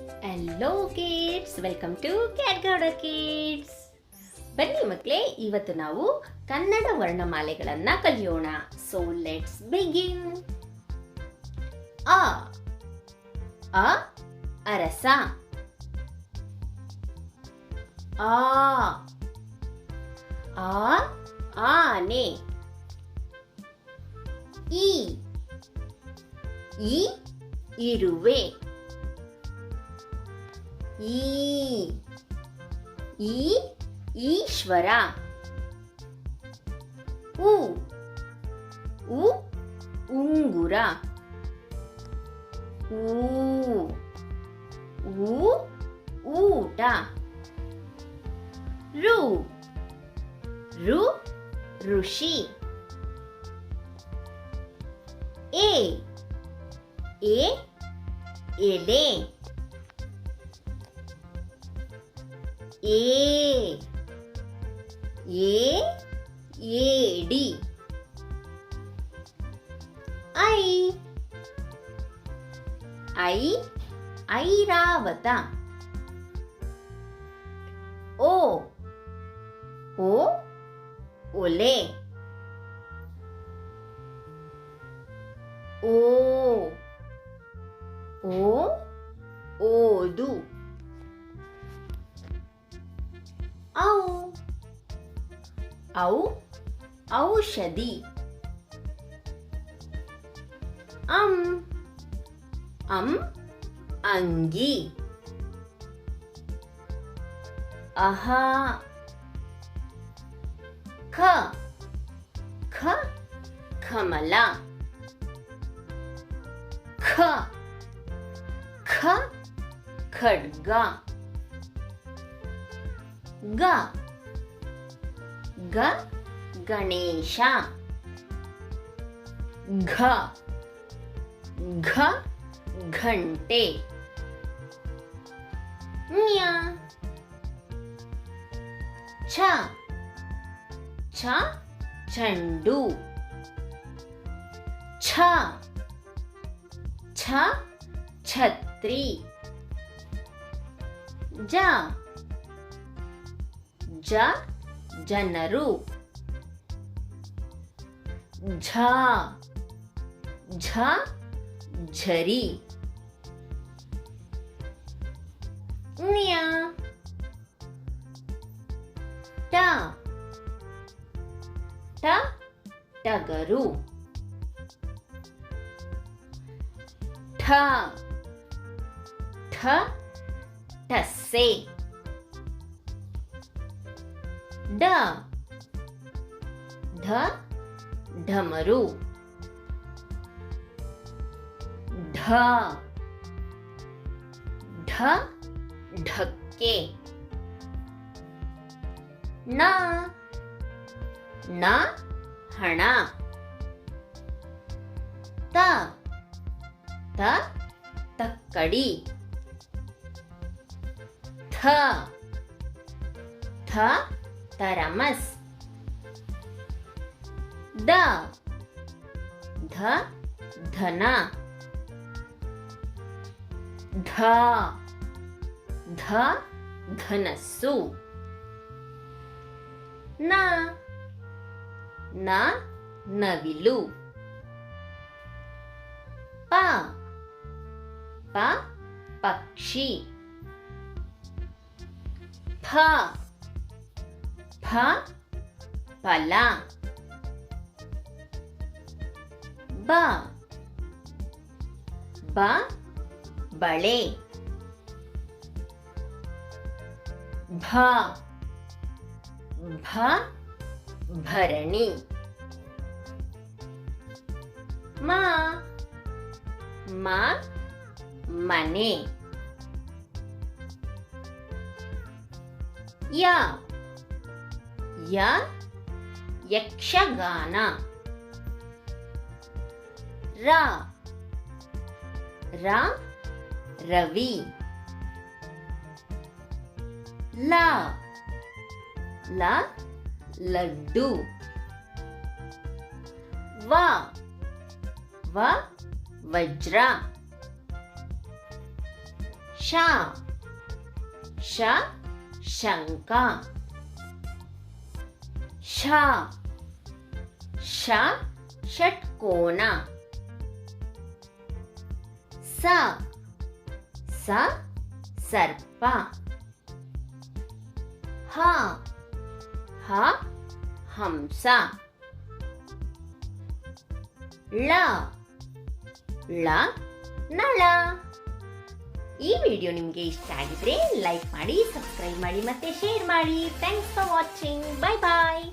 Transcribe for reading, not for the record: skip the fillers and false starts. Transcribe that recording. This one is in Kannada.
ಹಲೋ ಕಿಡ್ಸ್, ವೆಲ್ಕಮ್ ಟು ಕ್ಯಾಟ್ಗೌಡ ಕಿಡ್ಸ್. ಬನ್ನಿ ಮಕ್ಕಳೇ, ಇವತ್ತು ನಾವು ಕನ್ನಡ ವರ್ಣಮಾಲೆಗಳನ್ನು ಕಲಿಯೋಣ. So let's begin. ಅ ಅ ಅರಸ. ಆ ಆ ಆನೆ. ಈ ಈ ಇರುವೆ. ಈ ಈ ಈಶ್ವರ. ಉ ಉ ಉಂಗುರ. ಊ ಊ ಊಟ. ರು ರು ಋಷಿ. ಎ ಎ ಎಲೆ. ಏ ಏ ಏಡಿ. ಐ ಐ ಐರಾವತ. ಓ ಓ ಒಲೆ. ಓ ಓ ಓದು. ಔ ಔ ಔಷಧಿ. ಅಂ ಅಂಗಿ. ಅಹ ಖ ಖ ಕಮಲ. ಖ ಖ ಖಡ್ಗ. ಗ ಗ ಗಣೇಶ. ಘ ಘ ಘಂಟೆ. ಞ ಛ ಛ ಚೆಂಡು. ಛ ಛ ಛತ್ರಿ. ಜ ಜ ಜನರು. ಝ ಝ ಝರಿ. ನ್ಯ ಟ ಟ ಟಗರು. ಠ ಠ ಟಸ್ಸೆ. ಡ ಢ ಢಮರು. ಢ ಢ ಢಕ್ಕೆ. ಣ ಣ ಹಣ. ತ ತ ತಕ್ಕಡಿ. ಥ ಥ ತರಮಸ್. ದ ಧ ಧನ. ಧ ಧ ಧನಸ್ಸು. ನ ನ ನವಿಲು. ಪ ಪ ಪಕ್ಷಿ. ಫ ಫ ಫಲ. ಬ ಬ ಬಳೆ. ಭ ಭ ಭರಣಿ. ಮ ಮ ಮನೆ. ಯ ಯ ಯಕ್ಷಗಾನ. ರ ರ ರವಿ. ಲ ಲ ಲಡ್ಡು. ವ ವ ವಜ್ರ. ಶ ಶ ಶಂಕ ಶ ಷ ಷಟ್ಕೋನ ಸ ಸ ಸರ್ಪ ಹ ಹ ಹಂಸ ಳ ಳ ನಳ. ಈ ವಿಡಿಯೋ ನಿಮಗೆ ಇಷ್ಟ ಆಗಿದ್ರೆ ಲೈಕ್ ಮಾಡಿ, ಸಬ್ಸ್ಕ್ರೈಬ್ ಮಾಡಿ ಮತ್ತೆ ಶೇರ್ ಮಾಡಿ. Thanks for watching. Bye bye.